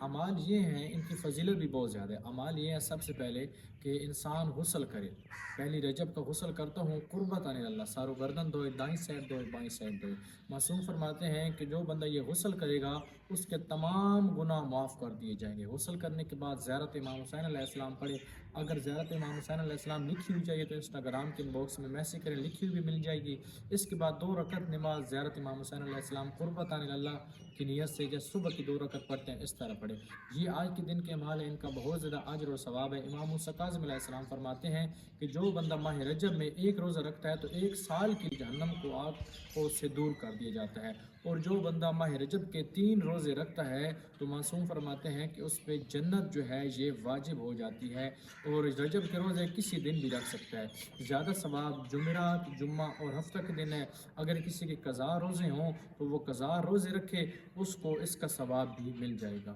اعمال یہ ہیں، ان کی فضیلت بھی بہت زیادہ ہے۔ اعمال یہ ہے سب سے پہلے کہ انسان غسل کرے، پہلی رجب کا غسل کرتا ہوں قربت اللہ، سارو گردن دھوئے، دائیں سائڈ دھوئے، بائیں سائڈ دھوئے۔ معصوم فرماتے ہیں کہ جو بندہ یہ غسل کرے گا اس کے تمام گناہ معاف کر دیے جائیں گے۔ غسل کرنے کے بعد زیارت امام حسین علیہ السلام پڑھے۔ اگر زیارت امام حسین علیہ السلام لکھی ہوئی چاہیے تو انسٹاگرام کے باکس میں میسج کریں، لکھی ہوئی بھی مل جائے گی۔ اس کے بعد 2 رکعت نماز زیارت امام حسین علیہ السلام قربت اللہ کی نیت سے، جیسے صبح کی 2 رکعت پڑھتے ہیں اس طرح پڑھے۔ یہ آج کے دن کے اعمال ہیں، ان کا بہت زیادہ اجر و ثواب ہے۔ امام موسیٰ کاظم علیہ السلام فرماتے ہیں کہ جو بندہ ماہ رجب میں 1 روزہ رکھتا ہے تو 1 سال کی جہنم کو آگ کو سے دور کر دیا جاتا ہے، اور جو بندہ ماہ رجب کے 3 روزے رکھتا ہے تو معصوم فرماتے ہیں کہ اس پہ جنت جو ہے یہ واجب ہو جاتی ہے، اور رجب کے روزے کسی دن بھی رکھ سکتا ہے۔ زیادہ ثواب جمعرات، جمعہ اور ہفتہ کے دن ہے۔ اگر کسی کے قضا روزے ہوں تو وہ قضا روزے رکھے، اس کو اس کا ثواب بھی مل جائے گا۔